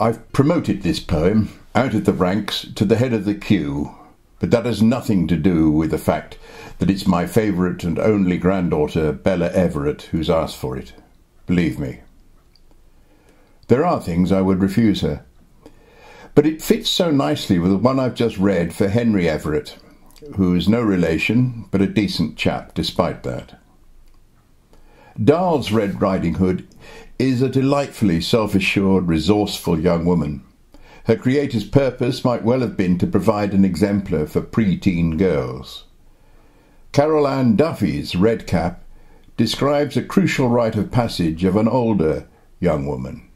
I've promoted this poem out of the ranks to the head of the queue, but that has nothing to do with the fact that it's my favourite and only granddaughter, Bella Everett, who's asked for it. Believe me. There are things I would refuse her. But it fits so nicely with the one I've just read for Henry Everett, who is no relation, but a decent chap despite that. Dahl's Red Riding Hood is a delightfully self-assured, resourceful young woman. Her creator's purpose might well have been to provide an exemplar for pre-teen girls. Carol Ann Duffy's Red Cap describes a crucial rite of passage of an older young woman,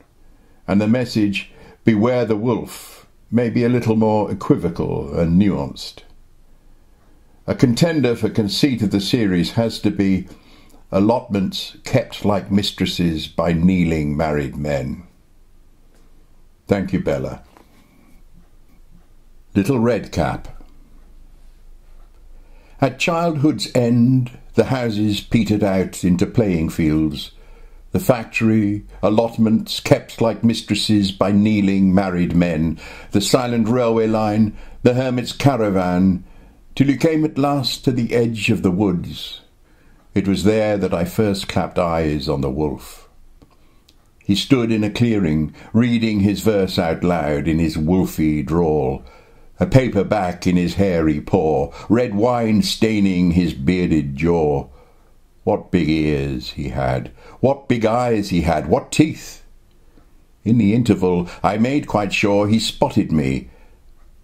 and the message, "Beware the wolf," may be a little more equivocal and nuanced. A contender for conceit of the series has to be allotments kept like mistresses by kneeling married men. Thank you, Bella. Little Red Cap. At childhood's end, the houses petered out into playing fields, the factory, allotments kept like mistresses by kneeling married men, the silent railway line, the hermit's caravan, till you came at last to the edge of the woods. It was there that I first clapped eyes on the wolf. He stood in a clearing, reading his verse out loud in his wolfy drawl, a paper back in his hairy paw, red wine staining his bearded jaw. What big ears he had, what big eyes he had, what teeth! In the interval I made quite sure he spotted me.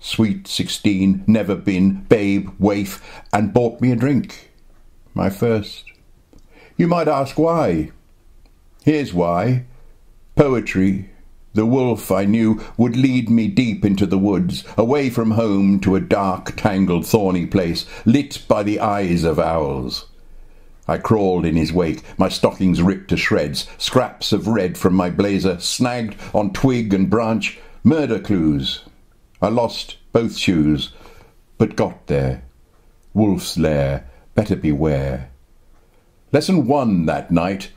Sweet 16, never been, babe, waif, and bought me a drink. My first. You might ask why. Here's why. Poetry. The wolf, I knew, would lead me deep into the woods, away from home to a dark, tangled, thorny place, lit by the eyes of owls. I crawled in his wake, my stockings ripped to shreds, scraps of red from my blazer, snagged on twig and branch, murder clues. I lost both shoes, but got there. Wolf's lair, better beware. Lesson 1 that night,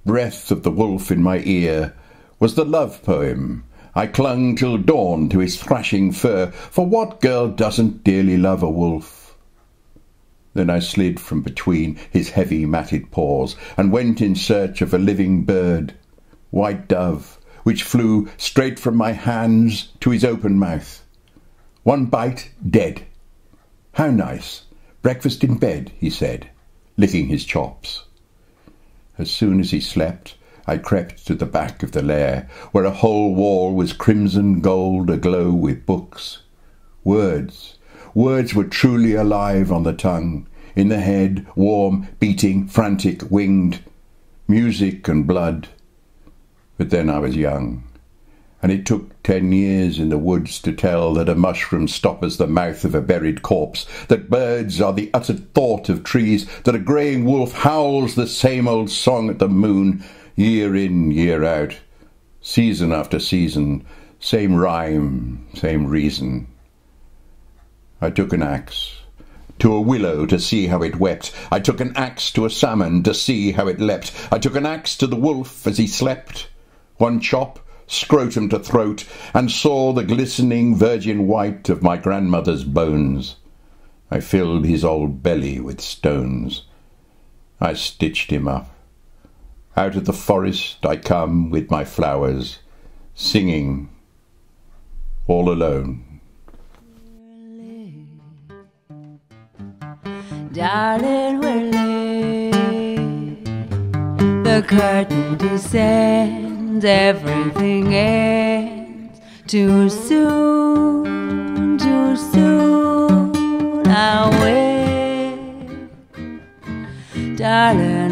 breath of the wolf in my ear, was the love poem. I clung till dawn to his thrashing fur, for what girl doesn't dearly love a wolf? Then I slid from between his heavy matted paws, and went in search of a living bird, white dove, which flew straight from my hands to his open mouth. One bite, dead. How nice. Breakfast in bed, he said, licking his chops. As soon as he slept, I crept to the back of the lair, where a whole wall was crimson gold aglow with books. Words were truly alive on the tongue, in the head, warm, beating, frantic, winged. Music and blood. But then I was young, and it took 10 years in the woods to tell that a mushroom stoppers the mouth of a buried corpse, that birds are the uttered thought of trees, that a greying wolf howls the same old song at the moon, year in, year out, season after season, same rhyme, same reason. I took an axe to a willow to see how it wept. I took an axe to a salmon to see how it leapt. I took an axe to the wolf as he slept. One chop, scrotum to throat, and saw the glistening virgin white of my grandmother's bones. I filled his old belly with stones. I stitched him up. Out of the forest I come with my flowers, singing, all alone. Darling, we're late. The curtain descends, everything ends. Too soon, too soon. I'll wait, darling.